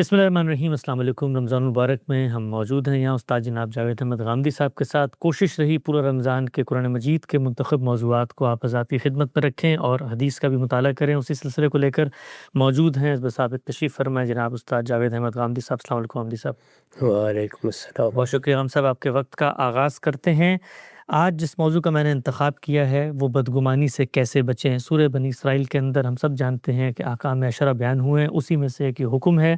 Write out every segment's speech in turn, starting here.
بسم اللہ الرحمن الرحیم۔ السلام علیکم۔ رمضان المبارک میں ہم موجود ہیں یہاں استاد جناب جاوید احمد غامدی صاحب کے ساتھ۔ کوشش رہی پورا رمضان کے قرآن مجید کے منتخب موضوعات کو آپ ذاتی خدمت میں رکھیں اور حدیث کا بھی مطالعہ کریں۔ اسی سلسلے کو لے کر موجود ہیں بسابق تشریف فرمائے جناب استاد جاوید احمد غامدی صاحب۔ السلام علیکم غامدی صاحب۔ وعلیکم السلام۔ بہت شکریہ ہم صاحب، آپ کے وقت کا آغاز کرتے ہیں۔ آج جس موضوع کا میں نے انتخاب کیا ہے وہ بدگمانی سے کیسے بچیں۔ سورہ بنی اسرائیل کے اندر ہم سب جانتے ہیں کہ احکام عشرہ بیان ہوئے ہیں، اسی میں سے ایک یہ حکم ہے۔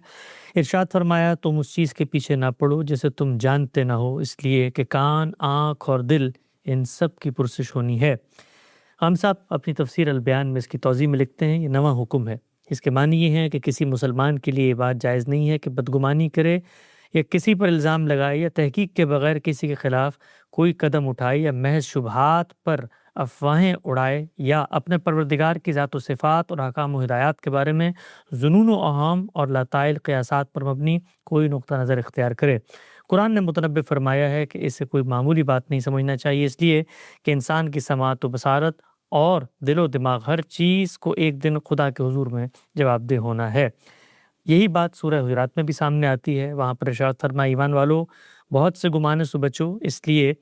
ارشاد فرمایا تم اس چیز کے پیچھے نہ پڑو جسے تم جانتے نہ ہو، اس لیے کہ کان، آنکھ اور دل ان سب کی پرسش ہونی ہے۔ ہم صاحب اپنی تفسیر البیان میں اس کی توضیح میں لکھتے ہیں یہ نواں حکم ہے۔ اس کے معنی یہ ہے کہ کسی مسلمان کے لیے یہ بات جائز نہیں ہے کہ بدگمانی کرے یا کسی پر الزام لگائے یا تحقیق کے بغیر کسی کے خلاف کوئی قدم اٹھائے یا محض شبہات پر افواہیں اڑائے یا اپنے پروردگار کی ذات و صفات اور احکام و ہدایات کے بارے میں ظنون و اوہام اور لاتعلق قیاسات پر مبنی کوئی نقطہ نظر اختیار کرے۔ قرآن نے متنبہ فرمایا ہے کہ اسے کوئی معمولی بات نہیں سمجھنا چاہیے، اس لیے کہ انسان کی سماعت و بصارت اور دل و دماغ ہر چیز کو ایک دن خدا کے حضور میں جواب دہ ہونا ہے۔ یہی بات سورہ حجرات میں بھی سامنے آتی ہے۔ وہاں پر ارشاد فرمایا ایمان والو بہت سے گمانے سے بچو، اس لیے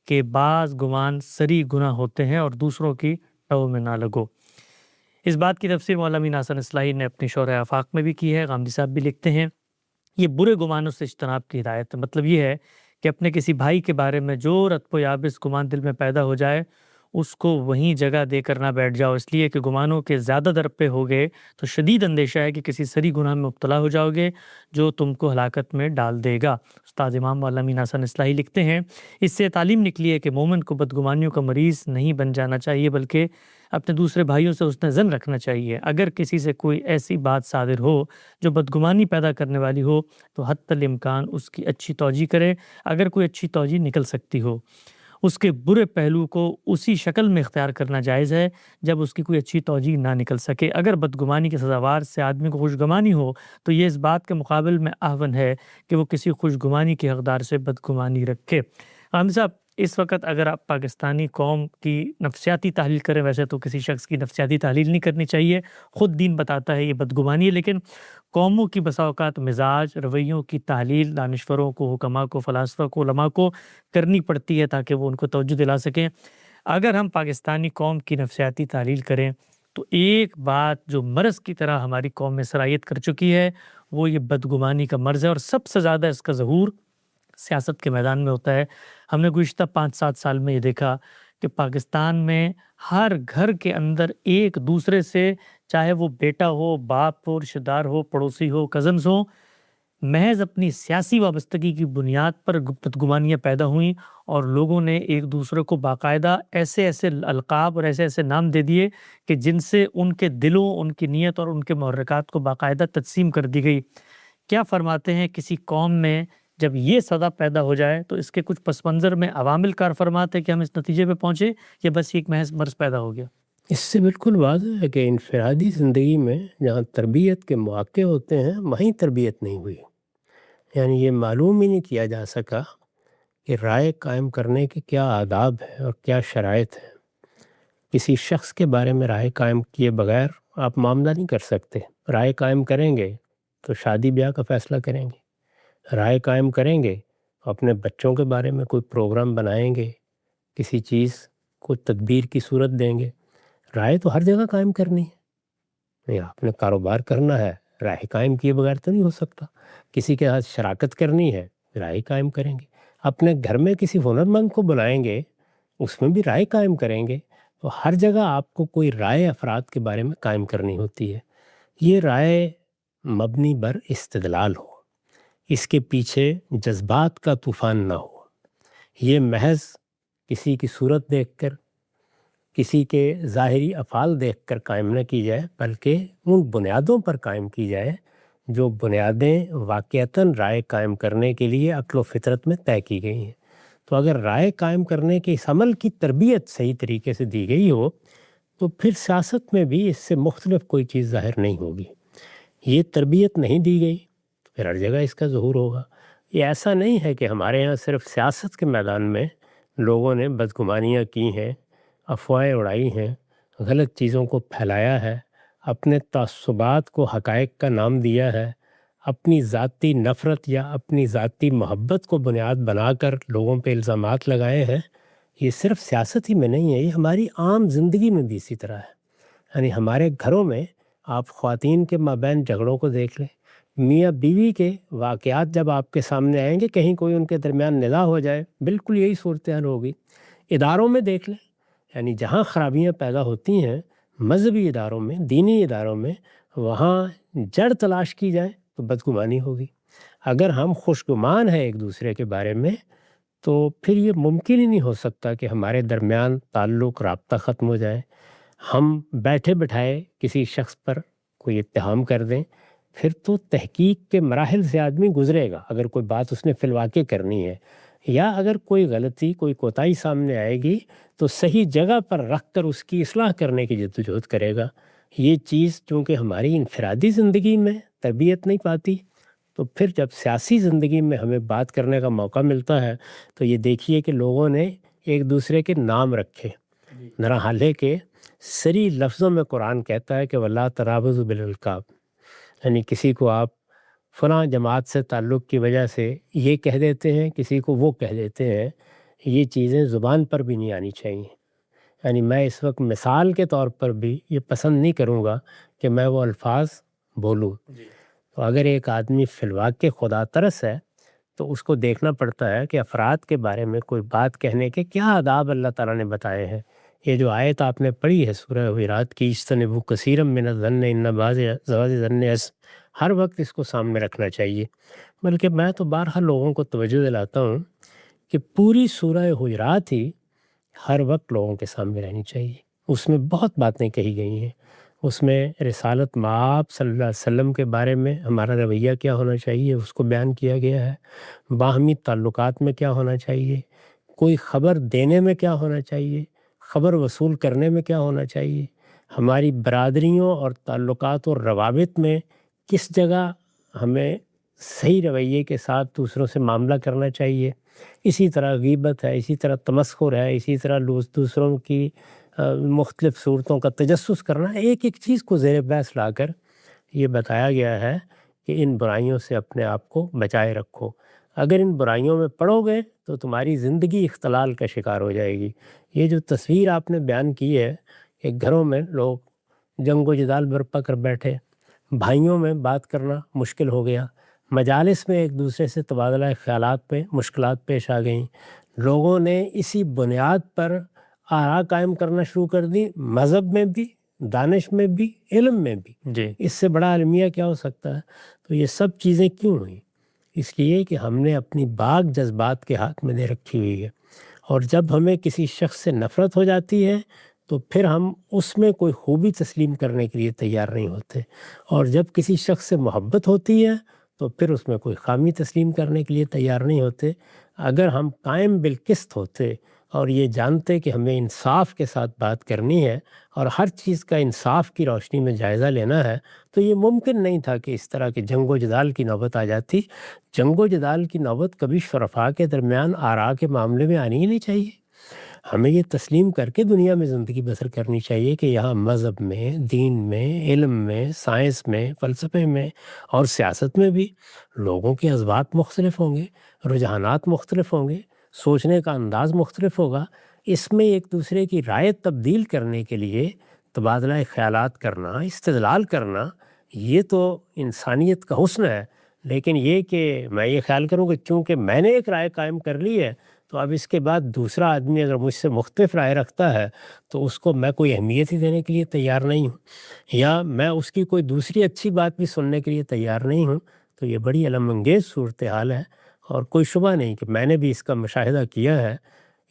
کہ بعض گمان سری گناہ ہوتے ہیں اور دوسروں کی ٹو میں نہ لگو۔ اس بات کی تفسیر مولانا امین حسن اصلاحی نے اپنی شرح آفاق میں بھی کی ہے۔ غامدی صاحب بھی لکھتے ہیں یہ برے گمانوں سے اجتناب کی ہدایت ہے۔ مطلب یہ ہے کہ اپنے کسی بھائی کے بارے میں جو رتب و یابس گمان دل میں پیدا ہو جائے اس کو وہیں جگہ دے کر نہ بیٹھ جاؤ، اس لیے کہ گمانوں کے زیادہ در پہ ہو گئے تو شدید اندیشہ ہے کہ کسی سری گناہ میں مبتلا ہو جاؤ گے جو تم کو ہلاکت میں ڈال دے گا۔ استاد امام مولانا امین حسن اصلاحی لکھتے ہیں اس سے تعلیم نکلی ہے کہ مومن کو بدگمانیوں کا مریض نہیں بن جانا چاہیے بلکہ اپنے دوسرے بھائیوں سے حسن ظن رکھنا چاہیے۔ اگر کسی سے کوئی ایسی بات صادر ہو جو بدگمانی پیدا کرنے والی ہو تو حتی الامکان اس کی اچھی توجیہ کرے، اگر کوئی اچھی توجیہ نکل سکتی ہو۔ اس کے برے پہلو کو اسی شکل میں اختیار کرنا جائز ہے جب اس کی کوئی اچھی توجیہ نہ نکل سکے۔ اگر بدگمانی کے سزاوار سے آدمی کو خوشگمانی ہو تو یہ اس بات کے مقابل میں احون ہے کہ وہ کسی خوشگمانی کے حقدار سے بدگمانی رکھے۔ ہم صاحب اس وقت اگر آپ پاکستانی قوم کی نفسیاتی تحلیل کریں، ویسے تو کسی شخص کی نفسیاتی تحلیل نہیں کرنی چاہیے، خود دین بتاتا ہے یہ بدگمانی ہے، لیکن قوموں کی بسا اوقات مزاج رویوں کی تحلیل دانشوروں کو، حکماء کو، فلاسفہ کو، علماء کو کرنی پڑتی ہے تاکہ وہ ان کو توجہ دلا سکیں۔ اگر ہم پاکستانی قوم کی نفسیاتی تحلیل کریں تو ایک بات جو مرض کی طرح ہماری قوم میں سرایت کر چکی ہے وہ یہ بدگمانی کا مرض ہے، اور سب سے زیادہ اس کا ظہور سیاست کے میدان میں ہوتا ہے۔ ہم نے گزشتہ 5-7 سال میں یہ دیکھا کہ پاکستان میں ہر گھر کے اندر ایک دوسرے سے، چاہے وہ بیٹا ہو، باپ ہو، رشتہ دار ہو، پڑوسی ہو، کزنز ہو، محض اپنی سیاسی وابستگی کی بنیاد پر بدگمانیاں پیدا ہوئیں اور لوگوں نے ایک دوسرے کو باقاعدہ ایسے ایسے القاب اور ایسے ایسے نام دے دیے کہ جن سے ان کے دلوں، ان کی نیت اور ان کے محرکات کو باقاعدہ تقسیم کر دی گئی۔ کیا فرماتے ہیں کسی قوم میں جب یہ صدا پیدا ہو جائے تو اس کے کچھ پس منظر میں عوامل کار فرماتے ہیں کہ ہم اس نتیجے پہ پہنچے یا بس ایک محض مرض پیدا ہو گیا؟ اس سے بالکل واضح ہے کہ انفرادی زندگی میں جہاں تربیت کے مواقع ہوتے ہیں وہیں تربیت نہیں ہوئی۔ یعنی یہ معلوم ہی نہیں کیا جا سکا کہ رائے قائم کرنے کے کیا آداب ہیں اور کیا شرائط ہیں۔ کسی شخص کے بارے میں رائے قائم کیے بغیر آپ معاملہ نہیں کر سکتے۔ رائے قائم کریں گے تو شادی بیاہ کا فیصلہ کریں گے، رائے قائم کریں گے اپنے بچوں کے بارے میں کوئی پروگرام بنائیں گے، کسی چیز کو تدبیر کی صورت دیں گے۔ رائے تو ہر جگہ قائم کرنی ہے۔ یا آپ نے کاروبار کرنا ہے، رائے قائم کیے بغیر تو نہیں ہو سکتا۔ کسی کے ہاتھ شراکت کرنی ہے، رائے قائم کریں گے۔ اپنے گھر میں کسی ہنرمند کو بلائیں گے، اس میں بھی رائے قائم کریں گے۔ تو ہر جگہ آپ کو کوئی رائے افراد کے بارے میں قائم کرنی ہوتی ہے۔ یہ رائے مبنی بر استدلال ہو، اس کے پیچھے جذبات کا طوفان نہ ہو، یہ محض کسی کی صورت دیکھ کر، کسی کے ظاہری افعال دیکھ کر قائم نہ کی جائے، بلکہ ان بنیادوں پر قائم کی جائے جو بنیادیں واقعتاً رائے قائم کرنے کے لیے عقل و فطرت میں طے کی گئی ہیں۔ تو اگر رائے قائم کرنے کے اس عمل کی تربیت صحیح طریقے سے دی گئی ہو تو پھر سیاست میں بھی اس سے مختلف کوئی چیز ظاہر نہیں ہوگی۔ یہ تربیت نہیں دی گئی تو پھر ہر جگہ اس کا ظہور ہوگا۔ یہ ایسا نہیں ہے کہ ہمارے ہاں صرف سیاست کے میدان میں لوگوں نے بدگمانیاں کی ہیں، افواہیں اڑائی ہیں، غلط چیزوں کو پھیلایا ہے، اپنے تعصبات کو حقائق کا نام دیا ہے، اپنی ذاتی نفرت یا اپنی ذاتی محبت کو بنیاد بنا کر لوگوں پہ الزامات لگائے ہیں، یہ صرف سیاست ہی میں نہیں ہے، یہ ہماری عام زندگی میں بھی اسی طرح ہے۔ یعنی ہمارے گھروں میں آپ خواتین کے مابین جھگڑوں کو دیکھ لیں، میاں بیوی کے واقعات جب آپ کے سامنے آئیں گے، کہیں کوئی ان کے درمیان نزاع ہو جائے، بالکل یہی صورتحال ہوگی۔ اداروں میں دیکھ لیں، یعنی جہاں خرابیاں پیدا ہوتی ہیں مذہبی اداروں میں، دینی اداروں میں، وہاں جڑ تلاش کی جائے تو بدگمانی ہوگی۔ اگر ہم خوشگمان ہیں ایک دوسرے کے بارے میں تو پھر یہ ممکن ہی نہیں ہو سکتا کہ ہمارے درمیان تعلق، رابطہ ختم ہو جائے۔ ہم بیٹھے بٹھائے کسی شخص پر کوئی اتہام کر دیں، پھر تو تحقیق کے مراحل سے آدمی گزرے گا اگر کوئی بات اس نے فی الواقع کرنی ہے، یا اگر کوئی غلطی، کوئی کوتاہی سامنے آئے گی تو صحیح جگہ پر رکھ کر اس کی اصلاح کرنے کی جدوجہد کرے گا۔ یہ چیز چونکہ ہماری انفرادی زندگی میں تربیت نہیں پاتی، تو پھر جب سیاسی زندگی میں ہمیں بات کرنے کا موقع ملتا ہے تو یہ دیکھیے کہ لوگوں نے ایک دوسرے کے نام رکھے، حالانکہ کہ سری لفظوں میں قرآن کہتا ہے کہ وَلَا تَنَابَزُوا بِالْأَلْقَابِ، یعنی کسی کو آپ فلاں جماعت سے تعلق کی وجہ سے یہ کہہ دیتے ہیں، کسی کو وہ کہہ دیتے ہیں، یہ چیزیں زبان پر بھی نہیں آنی چاہیے۔ یعنی میں اس وقت مثال کے طور پر بھی یہ پسند نہیں کروں گا کہ میں وہ الفاظ بولوں۔ تو اگر ایک آدمی فی الواقع خدا ترس ہے تو اس کو دیکھنا پڑتا ہے کہ افراد کے بارے میں کوئی بات کہنے کے کیا آداب اللہ تعالیٰ نے بتائے ہیں۔ یہ جو آیت آپ نے پڑھی ہے سورہ حجرات کی، اجتنبوا کثیرا من الظن ان بعض الظن اثم، ہر وقت اس کو سامنے رکھنا چاہیے۔ بلکہ میں تو بارہا لوگوں کو توجہ دلاتا ہوں کہ پوری سورہ حجرات ہی ہر وقت لوگوں کے سامنے رہنی چاہیے۔ اس میں بہت باتیں کہی گئی ہیں، اس میں رسالت مآب صلی اللہ علیہ وسلم کے بارے میں ہمارا رویہ کیا ہونا چاہیے اس کو بیان کیا گیا ہے، باہمی تعلقات میں کیا ہونا چاہیے، کوئی خبر دینے میں کیا ہونا چاہیے، خبر وصول کرنے میں کیا ہونا چاہیے، ہماری برادریوں اور تعلقات اور روابط میں کس جگہ ہمیں صحیح رویے کے ساتھ دوسروں سے معاملہ کرنا چاہیے۔ اسی طرح غیبت ہے، اسی طرح تمسخر ہے، اسی طرح دوسروں کی مختلف صورتوں کا تجسس کرنا، ایک ایک چیز کو زیر بحث لا کر یہ بتایا گیا ہے کہ ان برائیوں سے اپنے آپ کو بچائے رکھو۔ اگر ان برائیوں میں پڑو گے تو تمہاری زندگی اختلال کا شکار ہو جائے گی۔ یہ جو تصویر آپ نے بیان کی ہے کہ گھروں میں لوگ جنگ و جدال برپا کر بیٹھے، بھائیوں میں بات کرنا مشکل ہو گیا، مجالس میں ایک دوسرے سے تبادلہ خیالات پہ مشکلات پیش آ گئیں، لوگوں نے اسی بنیاد پر آراء قائم کرنا شروع کر دی، مذہب میں بھی، دانش میں بھی، علم میں بھی۔ جی اس سے بڑا المیہ کیا ہو سکتا ہے؟ تو یہ سب چیزیں کیوں ہوئیں؟ اس لیے کہ ہم نے اپنی باغ جذبات کے ہاتھ میں دے رکھی ہوئی ہے، اور جب ہمیں کسی شخص سے نفرت ہو جاتی ہے تو پھر ہم اس میں کوئی خوبی تسلیم کرنے کے لیے تیار نہیں ہوتے، اور جب کسی شخص سے محبت ہوتی ہے تو پھر اس میں کوئی خامی تسلیم کرنے کے لیے تیار نہیں ہوتے۔ اگر ہم قائم بالقسط ہوتے اور یہ جانتے کہ ہمیں انصاف کے ساتھ بات کرنی ہے اور ہر چیز کا انصاف کی روشنی میں جائزہ لینا ہے، تو یہ ممکن نہیں تھا کہ اس طرح کے جنگ و جدال کی نوبت آ جاتی۔ جنگ و جدال کی نوبت کبھی شرفاء کے درمیان آراء کے معاملے میں آنی ہی نہیں چاہیے۔ ہمیں یہ تسلیم کر کے دنیا میں زندگی بسر کرنی چاہیے کہ یہاں مذہب میں، دین میں، علم میں، سائنس میں، فلسفے میں اور سیاست میں بھی لوگوں کے جذبات مختلف ہوں گے، رجحانات مختلف ہوں گے، سوچنے کا انداز مختلف ہوگا۔ اس میں ایک دوسرے کی رائے تبدیل کرنے کے لیے تبادلہ خیالات کرنا، استدلال کرنا، یہ تو انسانیت کا حسن ہے۔ لیکن یہ کہ میں یہ خیال کروں کہ چونکہ میں نے ایک رائے قائم کر لی ہے تو اب اس کے بعد دوسرا آدمی اگر مجھ سے مختلف رائے رکھتا ہے تو اس کو میں کوئی اہمیت ہی دینے کے لیے تیار نہیں ہوں، یا میں اس کی کوئی دوسری اچھی بات بھی سننے کے لیے تیار نہیں ہوں، تو یہ بڑی الم انگیز صورتحال ہے۔ اور کوئی شبہ نہیں کہ میں نے بھی اس کا مشاہدہ کیا ہے۔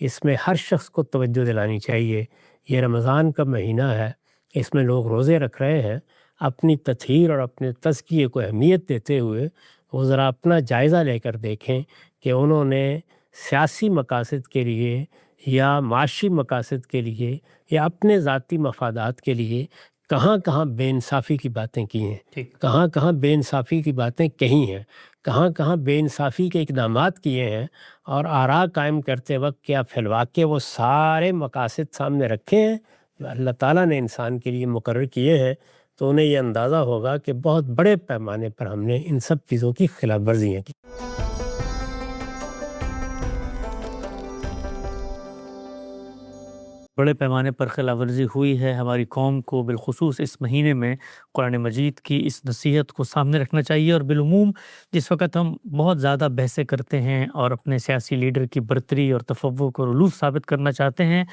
اس میں ہر شخص کو توجہ دلانی چاہیے، یہ رمضان کا مہینہ ہے، اس میں لوگ روزے رکھ رہے ہیں، اپنی تطہیر اور اپنے تزکیے کو اہمیت دیتے ہوئے وہ ذرا اپنا جائزہ لے کر دیکھیں کہ انہوں نے سیاسی مقاصد کے لیے یا معاشی مقاصد کے لیے یا اپنے ذاتی مفادات کے لیے کہاں کہاں بے انصافی کی باتیں کی ہیں، کہاں کہاں بے انصافی کی باتیں کہی ہیں، کہاں کہاں بے انصافی کے اقدامات کیے ہیں، اور آراء قائم کرتے وقت کیا فی الواقع وہ سارے مقاصد سامنے رکھے ہیں جو اللہ تعالیٰ نے انسان کے لیے مقرر کیے ہیں۔ تو انہیں یہ اندازہ ہوگا کہ بہت بڑے پیمانے پر ہم نے ان سب چیزوں کی خلاف ورزیاں کی۔ بڑے پیمانے پر خلاف ورزی ہوئی ہے۔ ہماری قوم کو بالخصوص اس مہینے میں قرآن مجید کی اس نصیحت کو سامنے رکھنا چاہیے، اور بالعموم جس وقت ہم بہت زیادہ بحثیں کرتے ہیں اور اپنے سیاسی لیڈر کی برتری اور تفوق اور علوف ثابت کرنا چاہتے ہیں،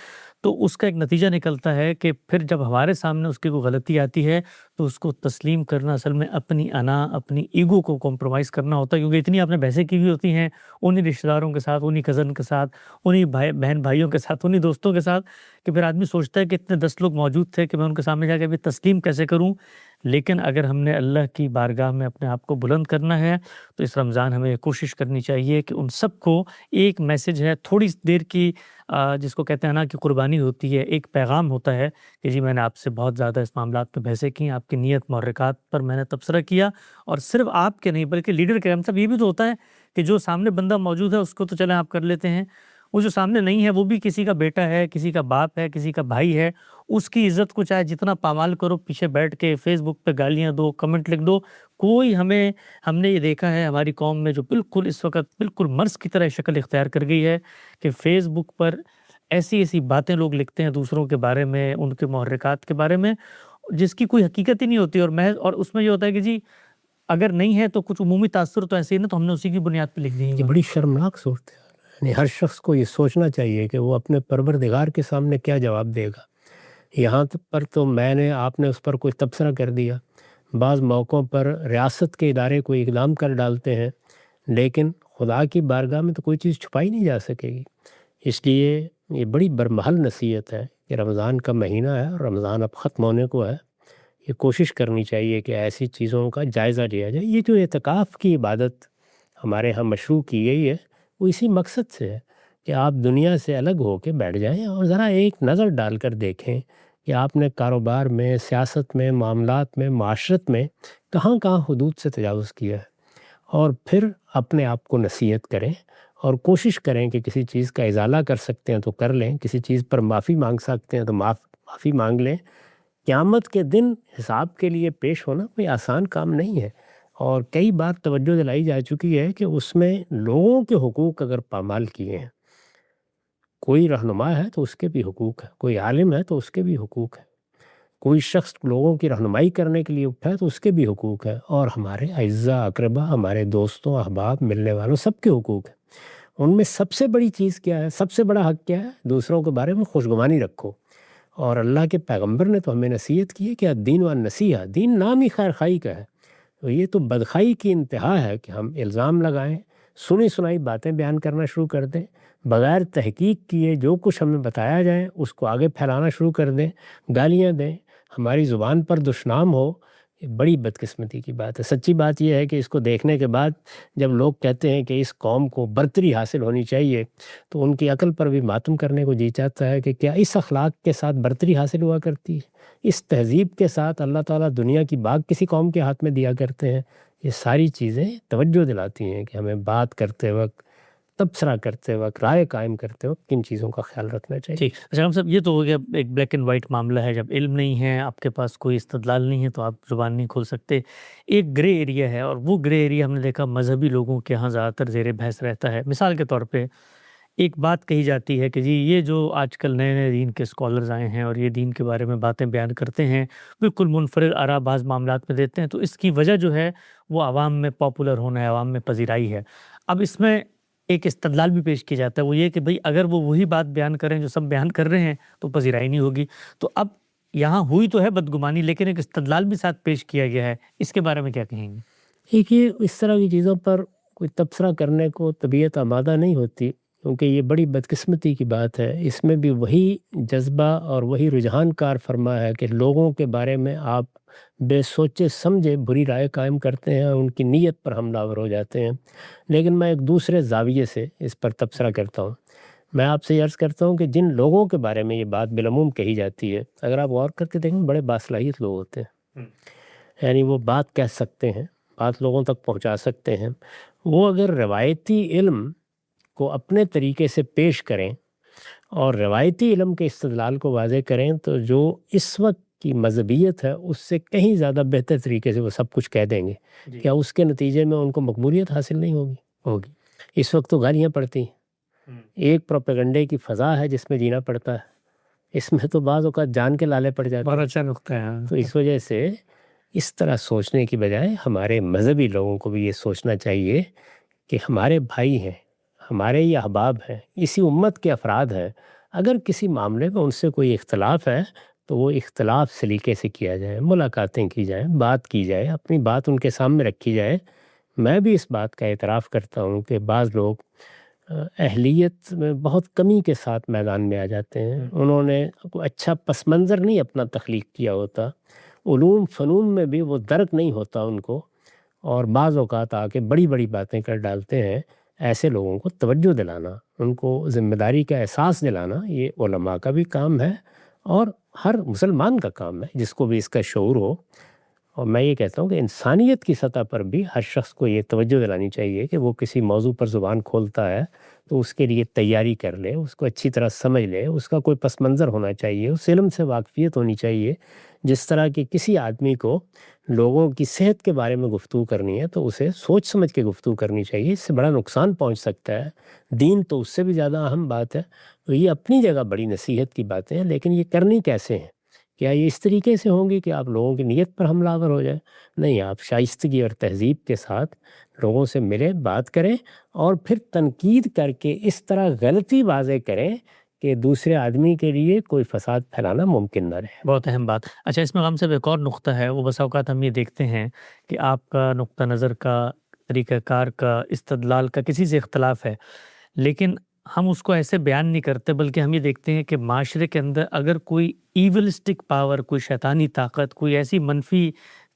تو اس کا ایک نتیجہ نکلتا ہے کہ پھر جب ہمارے سامنے اس کی کوئی غلطی آتی ہے تو اس کو تسلیم کرنا اصل میں اپنی انا، اپنی ایگو کو کمپرومائز کرنا ہوتا ہے، کیونکہ اتنی آپ نے بحثیں کی ہوئی ہوتی ہیں انہی رشتہ داروں کے ساتھ، انہی کزن کے ساتھ، انہی بہن بھائیوں کے ساتھ، انہی دوستوں کے ساتھ، کہ پھر آدمی سوچتا ہے کہ اتنے 10 لوگ موجود تھے کہ میں ان کے سامنے جا کے بھی تسلیم کیسے کروں۔ لیکن اگر ہم نے اللہ کی بارگاہ میں اپنے آپ کو بلند کرنا ہے تو اس رمضان ہمیں کوشش کرنی چاہیے کہ ان سب کو ایک میسج ہے، تھوڑی دیر کی جس کو کہتے ہیں نا کہ قربانی ہوتی ہے، ایک پیغام ہوتا ہے کہ جی میں نے آپ سے بہت زیادہ اس معاملات میں بحثیں کی، آپ کی نیت محرکات پر میں نے تبصرہ کیا، اور صرف آپ کے نہیں بلکہ لیڈر کے، ہم سب یہ بھی تو ہوتا ہے کہ جو سامنے بندہ موجود ہے اس کو تو چلیں آپ کر لیتے ہیں، وہ جو سامنے نہیں ہے وہ بھی کسی کا بیٹا ہے، کسی کا باپ ہے، کسی کا بھائی ہے، اس کی عزت کو چاہے جتنا پامال کرو، پیچھے بیٹھ کے فیس بک پہ گالیاں دو، کمنٹ لکھ دو، کوئی ہم نے یہ دیکھا ہے ہماری قوم میں جو بالکل اس وقت بالکل مرض کی طرح شکل اختیار کر گئی ہے کہ فیس بک پر ایسی ایسی باتیں لوگ لکھتے ہیں دوسروں کے بارے میں، ان کے محرکات کے بارے میں، جس کی کوئی حقیقت ہی نہیں ہوتی، اور محض اور اس میں یہ ہوتا ہے کہ جی اگر نہیں ہے تو کچھ عمومی تاثر تو ایسے ہی نا، تو ہم نے اسی کی بنیاد پہ لکھ دی یہ ہے۔ بڑی شرمناک صورت ہے، یعنی ہر شخص کو یہ سوچنا چاہیے کہ وہ اپنے پروردگار کے سامنے کیا جواب دے گا۔ یہاں پر تو آپ نے اس پر کوئی تبصرہ کر دیا، بعض موقعوں پر ریاست کے ادارے کوئی اقدام کر ڈالتے ہیں، لیکن خدا کی بارگاہ میں تو کوئی چیز چھپائی نہیں جا سکے گی۔ اس لیے یہ بڑی برمحل نصیحت ہے کہ رمضان کا مہینہ ہے اور رمضان اب ختم ہونے کو ہے، یہ کوشش کرنی چاہیے کہ ایسی چیزوں کا جائزہ لیا جائے۔ یہ جو اعتکاف کی عبادت ہمارے ہاں مشروع کی گئی ہے وہ اسی مقصد سے ہے کہ آپ دنیا سے الگ ہو کے بیٹھ جائیں اور ذرا ایک نظر ڈال کر دیکھیں کہ آپ نے کاروبار میں، سیاست میں، معاملات میں، معاشرت میں کہاں کہاں حدود سے تجاوز کیا ہے، اور پھر اپنے آپ کو نصیحت کریں اور کوشش کریں کہ کسی چیز کا ازالہ کر سکتے ہیں تو کر لیں، کسی چیز پر معافی مانگ سکتے ہیں تو معافی مانگ لیں۔ قیامت کے دن حساب کے لیے پیش ہونا کوئی آسان کام نہیں ہے، اور کئی بار توجہ دلائی جا چکی ہے کہ اس میں لوگوں کے حقوق اگر پامال کیے ہیں، کوئی رہنما ہے تو اس کے بھی حقوق ہے، کوئی عالم ہے تو اس کے بھی حقوق ہے، کوئی شخص لوگوں کی رہنمائی کرنے کے لیے اٹھا ہے تو اس کے بھی حقوق ہے، اور ہمارے اعزاء اقربا، ہمارے دوستوں، احباب، ملنے والوں، سب کے حقوق ہیں۔ ان میں سب سے بڑی چیز کیا ہے، سب سے بڑا حق کیا ہے؟ دوسروں کے بارے میں خوشگمانی رکھو، اور اللہ کے پیغمبر نے تو ہمیں نصیحت کی ہے کہ الدین والنصیحہ، دین نام ہی خیر خواہی کا ہے، تو یہ تو بدخواہی کی انتہا ہے کہ ہم الزام لگائیں، سنی سنائی باتیں بیان کرنا شروع کر دیں، بغیر تحقیق کیے جو کچھ ہمیں بتایا جائے اس کو آگے پھیلانا شروع کر دیں، گالیاں دیں، ہماری زبان پر دشنام ہو۔ یہ بڑی بدقسمتی کی بات ہے۔ سچی بات یہ ہے کہ اس کو دیکھنے کے بعد جب لوگ کہتے ہیں کہ اس قوم کو برتری حاصل ہونی چاہیے، تو ان کی عقل پر بھی ماتم کرنے کو جی چاہتا ہے کہ کیا اس اخلاق کے ساتھ برتری حاصل ہوا کرتی ہے؟ اس تہذیب کے ساتھ اللہ تعالیٰ دنیا کی باغ کسی قوم کے ہاتھ میں دیا کرتے ہیں؟ یہ ساری چیزیں توجہ دلاتی ہیں کہ ہمیں بات کرتے وقت، تبصرہ کرتے وقت، رائے قائم کرتے وقت کن چیزوں کا خیال رکھنا چاہیے۔ ٹھیک، اچھا ہم صاحب یہ تو ہو گیا ایک بلیک اینڈ وائٹ معاملہ ہے، جب علم نہیں ہے، آپ کے پاس کوئی استدلال نہیں ہے تو آپ زبان نہیں کھول سکتے۔ ایک گرے ایریا ہے، اور وہ گرے ایریا ہم نے دیکھا مذہبی لوگوں کے ہاں زیادہ تر زیر بحث رہتا ہے۔ مثال کے طور پہ ایک بات کہی جاتی ہے کہ جی یہ جو آج کل نئے نئے دین کے اسکالرز آئے ہیں اور یہ دین کے بارے میں باتیں بیان کرتے ہیں، بالکل منفرد آراء بعض معاملات میں دیتے ہیں، تو اس کی وجہ جو ہے وہ عوام میں پاپولر ہونا ہے، عوام میں پذیرائی ہے۔ اب اس میں ایک استدلال بھی پیش کیا جاتا ہے، وہ یہ کہ بھئی اگر وہ وہی بات بیان کریں جو سب بیان کر رہے ہیں تو پذیرائی نہیں ہوگی۔ تو اب یہاں ہوئی تو ہے بدگمانی، لیکن ایک استدلال بھی ساتھ پیش کیا گیا ہے، اس کے بارے میں کیا کہیں گے؟ دیکھیے، اس طرح کی چیزوں پر کوئی تبصرہ کرنے کو طبیعت آمادہ نہیں ہوتی، کیونکہ یہ بڑی بدقسمتی کی بات ہے۔ اس میں بھی وہی جذبہ اور وہی رجحان کار فرما ہے کہ لوگوں کے بارے میں آپ بے سوچے سمجھے بری رائے قائم کرتے ہیں اور ان کی نیت پر حملہ آور ہو جاتے ہیں۔ لیکن میں ایک دوسرے زاویے سے اس پر تبصرہ کرتا ہوں۔ میں آپ سے عرض کرتا ہوں کہ جن لوگوں کے بارے میں یہ بات بالعموم کہی جاتی ہے، اگر آپ غور کر کے دیکھیں بڑے باصلاحیت لوگ ہوتے ہیں، یعنی وہ بات کہہ سکتے ہیں، بات لوگوں تک پہنچا سکتے ہیں۔ وہ اگر روایتی علم کو اپنے طریقے سے پیش کریں اور روایتی علم کے استدلال کو واضح کریں، تو جو اس وقت کی مذہبیت ہے اس سے کہیں زیادہ بہتر طریقے سے وہ سب کچھ کہہ دیں گے، کیا اس کے نتیجے میں ان کو مقبولیت حاصل نہیں ہوگی؟ اس وقت تو گالیاں پڑتی ہیں، ایک پروپیگنڈے کی فضا ہے جس میں جینا پڑتا ہے، اس میں تو بعض اوقات جان کے لالے پڑ جاتے ہیں۔ بہت اچھا نقطہ ہے۔ تو اس وجہ سے اس طرح سوچنے کی بجائے ہمارے مذہبی لوگوں کو بھی یہ سوچنا چاہیے کہ ہمارے بھائی ہیں، ہمارے یہ احباب ہیں، اسی امت کے افراد ہیں، اگر کسی معاملے میں ان سے کوئی اختلاف ہے تو وہ اختلاف سلیقے سے کیا جائے، ملاقاتیں کی جائیں، بات کی جائے، اپنی بات ان کے سامنے رکھی جائے۔ میں بھی اس بات کا اعتراف کرتا ہوں کہ بعض لوگ اہلیت میں بہت کمی کے ساتھ میدان میں آ جاتے ہیں، انہوں نے کوئی اچھا پس منظر نہیں اپنا تخلیق کیا ہوتا، علوم فنون میں بھی وہ درک نہیں ہوتا ان کو، اور بعض اوقات آ کے بڑی بڑی باتیں کر ڈالتے ہیں۔ ایسے لوگوں کو توجہ دلانا، ان کو ذمہ داری کا احساس دلانا، یہ علماء کا بھی کام ہے اور ہر مسلمان کا کام ہے جس کو بھی اس کا شعور ہو۔ اور میں یہ کہتا ہوں کہ انسانیت کی سطح پر بھی ہر شخص کو یہ توجہ دلانی چاہیے کہ وہ کسی موضوع پر زبان کھولتا ہے تو اس کے لیے تیاری کر لے، اس کو اچھی طرح سمجھ لے، اس کا کوئی پس منظر ہونا چاہیے، اس علم سے واقفیت ہونی چاہیے۔ جس طرح کہ کسی آدمی کو لوگوں کی صحت کے بارے میں گفتگو کرنی ہے تو اسے سوچ سمجھ کے گفتگو کرنی چاہیے، اس سے بڑا نقصان پہنچ سکتا ہے۔ دین تو اس سے بھی زیادہ اہم بات ہے۔ تو یہ اپنی جگہ بڑی نصیحت کی باتیں ہیں، لیکن یہ کرنی کیسے ہیں؟ کیا یہ اس طریقے سے ہوں گی کہ آپ لوگوں کی نیت پر حملہ آور ہو جائے؟ نہیں، آپ شائستگی اور تہذیب کے ساتھ لوگوں سے ملیں، بات کریں اور پھر تنقید کر کے اس طرح غلطی واضح کریں کہ دوسرے آدمی کے لیے کوئی فساد پھیلانا ممکن نہ رہے۔ بہت اہم بات۔ اچھا، اس میں غم سے ایک اور نقطہ ہے، وہ بسا اوقات ہم یہ دیکھتے ہیں کہ آپ کا نقطہ نظر کا، طریقہ کار کا، استدلال کا کسی سے اختلاف ہے، لیکن ہم اس کو ایسے بیان نہیں کرتے، بلکہ ہم یہ دیکھتے ہیں کہ معاشرے کے اندر اگر کوئی ایولسٹک پاور، کوئی شیطانی طاقت، کوئی ایسی منفی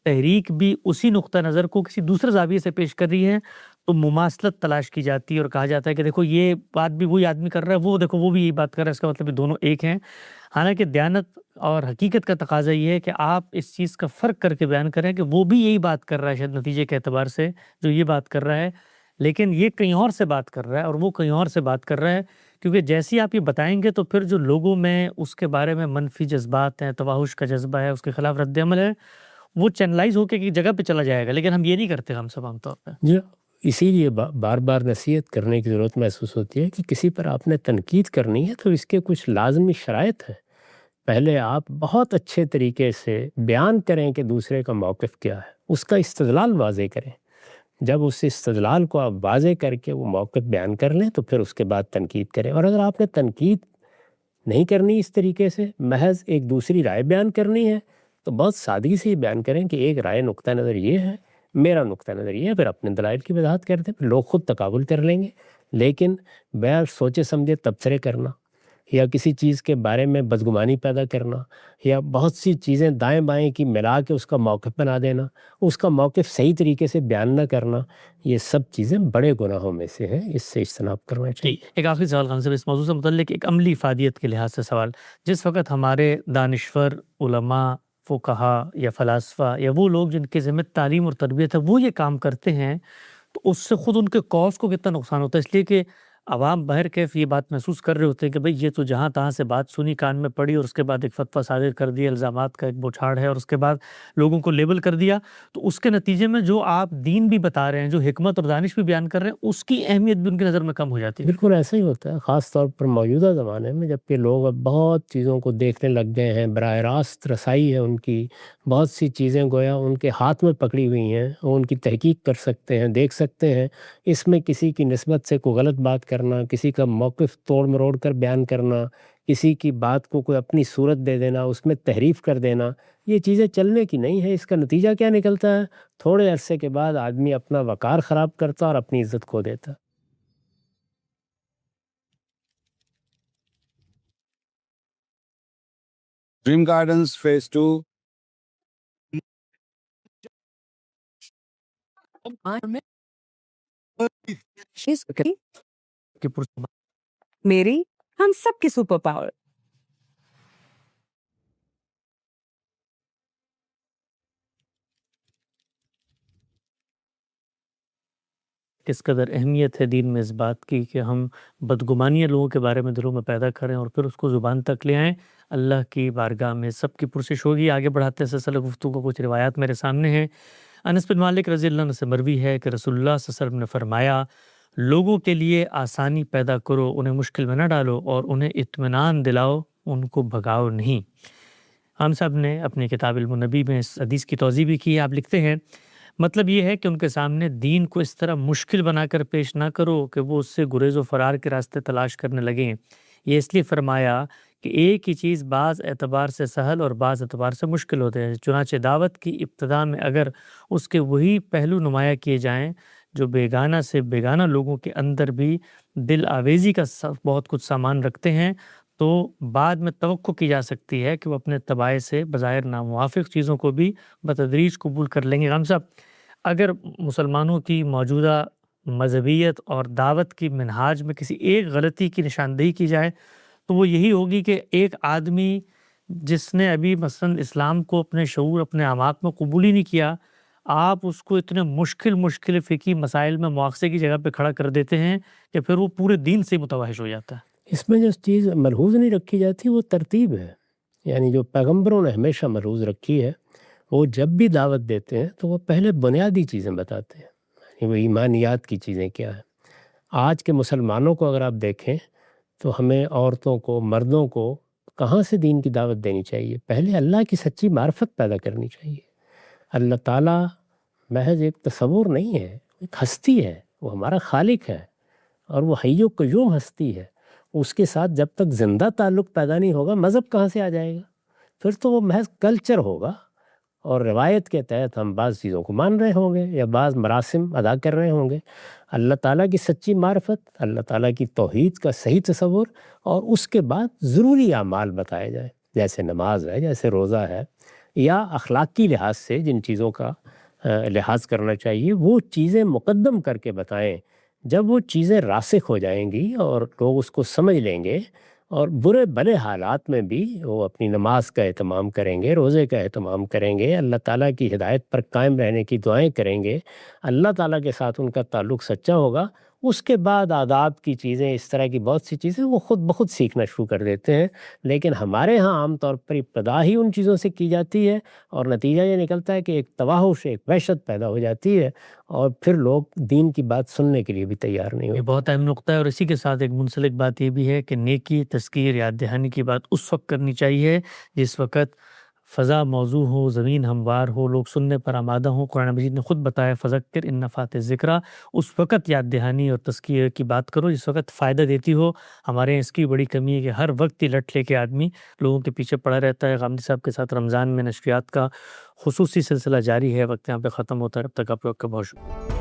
تحریک بھی اسی نقطہ نظر کو کسی دوسرے زاویے سے پیش کر رہی ہے تو مماثلت تلاش کی جاتی ہے اور کہا جاتا ہے کہ دیکھو یہ بات بھی وہی آدمی کر رہا ہے، وہ دیکھو وہ بھی یہی بات کر رہا ہے، اس کا مطلب یہ دونوں ایک ہیں۔ حالانکہ دیانت اور حقیقت کا تقاضا یہ ہے کہ آپ اس چیز کا فرق کر کے بیان کریں کہ وہ بھی یہی بات کر رہا ہے شاید نتیجے کے اعتبار سے جو یہ بات کر رہا ہے، لیکن یہ کہیں اور سے بات کر رہا ہے اور وہ کہیں اور سے بات کر رہا ہے، کیونکہ جیسے ہی آپ یہ بتائیں گے تو پھر جو لوگوں میں اس کے بارے میں منفی جذبات ہیں، توحش کا جذبہ ہے، اس کے خلاف رد عمل ہے، وہ چینلائز ہو کے ایک جگہ پہ چلا جائے گا، لیکن ہم یہ نہیں کرتے ہم سب عام طور پہ۔ جی، اسی لیے بار بار نصیحت کرنے کی ضرورت محسوس ہوتی ہے کہ کسی پر آپ نے تنقید کرنی ہے تو اس کے کچھ لازمی شرائط ہیں۔ پہلے آپ بہت اچھے طریقے سے بیان کریں کہ دوسرے کا موقف کیا ہے، اس کا استدلال واضح کریں۔ جب اس استدلال کو آپ واضح کر کے وہ موقف بیان کر لیں تو پھر اس کے بعد تنقید کریں، اور اگر آپ نے تنقید نہیں کرنی اس طریقے سے، محض ایک دوسری رائے بیان کرنی ہے تو بہت سادگی سے یہ بیان کریں کہ ایک رائے نقطہ نظر یہ ہے، میرا نقطہ نظر یہ ہے، پھر اپنے دلائل کی وضاحت کر دیں، پھر لوگ خود تقابل کر لیں گے۔ لیکن بغیر سوچے سمجھے تبصرے کرنا یا کسی چیز کے بارے میں بدگمانی پیدا کرنا یا بہت سی چیزیں دائیں بائیں کی ملا کے اس کا موقف بنا دینا، اس کا موقف صحیح طریقے سے بیان نہ کرنا، یہ سب چیزیں بڑے گناہوں میں سے ہیں، اس سے اجتناب کرنا چاہیے۔ ایک آخری سوال خان صاحب اس موضوع سے متعلق، ایک عملی افادیت کے لحاظ سے سوال، جس وقت ہمارے دانشور، علماء، فقہا یا فلاسفہ یا وہ لوگ جن کے ذمہ تعلیم اور تربیت ہے وہ یہ کام کرتے ہیں تو اس سے خود ان کے کاز کو کتنا نقصان ہوتا ہے، اس لیے کہ عوام بہر کیف یہ بات محسوس کر رہے ہوتے ہیں کہ بھئی یہ تو جہاں تہاں سے بات سنی، کان میں پڑی اور اس کے بعد ایک فتویٰ صادر کر دیا، الزامات کا ایک بوچھاڑ ہے اور اس کے بعد لوگوں کو لیبل کر دیا، تو اس کے نتیجے میں جو آپ دین بھی بتا رہے ہیں، جو حکمت اور دانش بھی بیان کر رہے ہیں، اس کی اہمیت بھی ان کی نظر میں کم ہو جاتی ہے۔ بالکل ایسا ہی ہوتا ہے، خاص طور پر موجودہ زمانے میں، جب کہ لوگ اب بہت چیزوں کو دیکھنے لگ گئے ہیں، براہ راست رسائی ہے ان کی، بہت سی چیزیں گویا ان کے ہاتھ میں پکڑی ہوئی ہیں، وہ ان کی تحقیق کر سکتے ہیں، دیکھ سکتے ہیں۔ اس میں کسی کی نسبت سے کوئی غلط بات کرنا، کسی کا موقف توڑ مروڑ کر بیان کرنا، کسی کی بات کو کوئی اپنی صورت دے دینا، اس میں تحریف کر دینا، یہ چیزیں چلنے کی نہیں ہے۔ اس کا نتیجہ کیا نکلتا ہے؟ تھوڑے عرصے کے بعد آدمی اپنا وقار خراب کرتا اور اپنی عزت کھو دیتا۔ ڈریم گارڈنز فیز 2 میری ہم سب کی سپر پاور۔ کس قدر اہمیت ہے دین میں اس بات کی کہ ہم بدگمانیاں لوگوں کے بارے میں دلوں میں پیدا کریں اور پھر اس کو زبان تک لے آئیں۔ اللہ کی بارگاہ میں سب کی پرسش ہوگی۔ آگے بڑھاتے ہیں سلسلہ گفتگو، کچھ روایات میرے سامنے ہیں۔ انس بن مالک رضی اللہ عنہ سے مروی ہے کہ رسول اللہ صلی اللہ علیہ وسلم نے فرمایا، لوگوں کے لیے آسانی پیدا کرو، انہیں مشکل میں نہ ڈالو، اور انہیں اطمینان دلاؤ، ان کو بھگاؤ نہیں۔ ہم صاحب نے اپنی کتاب علم النبی میں اس حدیث کی توضیح بھی کی ہے۔ آپ لکھتے ہیں مطلب یہ ہے کہ ان کے سامنے دین کو اس طرح مشکل بنا کر پیش نہ کرو کہ وہ اس سے گریز و فرار کے راستے تلاش کرنے لگیں۔ یہ اس لیے فرمایا کہ ایک ہی چیز بعض اعتبار سے سہل اور بعض اعتبار سے مشکل ہوتے ہیں، چنانچہ دعوت کی ابتدا میں اگر اس کے وہی پہلو نمایاں کیے جائیں جو بیگانہ سے بیگانہ لوگوں کے اندر بھی دل آویزی کا بہت کچھ سامان رکھتے ہیں، تو بعد میں توقع کی جا سکتی ہے کہ وہ اپنے طبائع سے بظاہر ناموافق چیزوں کو بھی بتدریج قبول کر لیں گے۔ غم صاحب، اگر مسلمانوں کی موجودہ مذہبیت اور دعوت کی منہاج میں کسی ایک غلطی کی نشاندہی کی جائے تو وہ یہی ہوگی کہ ایک آدمی جس نے ابھی مثلا اسلام کو اپنے شعور، اپنے اعماق میں قبول ہی نہیں کیا، آپ اس کو اتنے مشکل فقہی مسائل میں مواخذے کی جگہ پہ کھڑا کر دیتے ہیں کہ پھر وہ پورے دین سے متوحش ہو جاتا ہے۔ اس میں جو چیز ملحوظ نہیں رکھی جاتی وہ ترتیب ہے، یعنی جو پیغمبروں نے ہمیشہ ملحوظ رکھی ہے، وہ جب بھی دعوت دیتے ہیں تو وہ پہلے بنیادی چیزیں بتاتے ہیں، یعنی وہ ایمانیات کی چیزیں کیا ہیں۔ آج کے مسلمانوں کو اگر آپ دیکھیں تو ہمیں عورتوں کو، مردوں کو کہاں سے دین کی دعوت دینی چاہیے؟ پہلے اللہ کی سچی معرفت پیدا کرنی چاہیے۔ اللہ تعالیٰ محض ایک تصور نہیں ہے، ایک ہستی ہے، وہ ہمارا خالق ہے، اور وہ حی و قیوم ہستی ہے۔ اس کے ساتھ جب تک زندہ تعلق پیدا نہیں ہوگا، مذہب کہاں سے آ جائے گا؟ پھر تو وہ محض کلچر ہوگا، اور روایت کے تحت ہم بعض چیزوں کو مان رہے ہوں گے یا بعض مراسم ادا کر رہے ہوں گے۔ اللہ تعالیٰ کی سچی معرفت، اللہ تعالیٰ کی توحید کا صحیح تصور، اور اس کے بعد ضروری اعمال بتائے جائیں، جیسے نماز ہے، جیسے روزہ ہے، یا اخلاقی لحاظ سے جن چیزوں کا لحاظ کرنا چاہیے وہ چیزیں مقدم کر کے بتائیں۔ جب وہ چیزیں راسخ ہو جائیں گی اور لوگ اس کو سمجھ لیں گے، اور برے بھلے حالات میں بھی وہ اپنی نماز کا اہتمام کریں گے، روزے کا اہتمام کریں گے، اللہ تعالیٰ کی ہدایت پر قائم رہنے کی دعائیں کریں گے، اللہ تعالیٰ کے ساتھ ان کا تعلق سچا ہوگا، اس کے بعد آداب کی چیزیں، اس طرح کی بہت سی چیزیں وہ خود بخود سیکھنا شروع کر دیتے ہیں۔ لیکن ہمارے ہاں عام طور پر ابتدا ہی ان چیزوں سے کی جاتی ہے، اور نتیجہ یہ نکلتا ہے کہ ایک تواہش، ایک وحشت پیدا ہو جاتی ہے، اور پھر لوگ دین کی بات سننے کے لیے بھی تیار نہیں ہوتے۔ یہ بہت اہم نقطہ ہے، اور اسی کے ساتھ ایک منسلک بات یہ بھی ہے کہ نیکی، تذکیر، یاد دہانی کی بات اس وقت کرنی چاہیے جس وقت فضا موضوع ہو، زمین ہموار ہو، لوگ سننے پر آمادہ ہوں۔ قرآن مجید نے خود بتایا فذکر ان نفعت الذکریٰ، اس وقت یاد دہانی اور تذکیر کی بات کرو جس وقت فائدہ دیتی ہو۔ ہمارے یہاں اس کی بڑی کمی ہے کہ ہر وقت ہی لٹ لے کے آدمی لوگوں کے پیچھے پڑا رہتا ہے۔ غامدی صاحب کے ساتھ رمضان میں نشریات کا خصوصی سلسلہ جاری ہے، وقت یہاں پہ ختم ہوتا ہے، اب تک آپ لوگ کا بہت شکریہ۔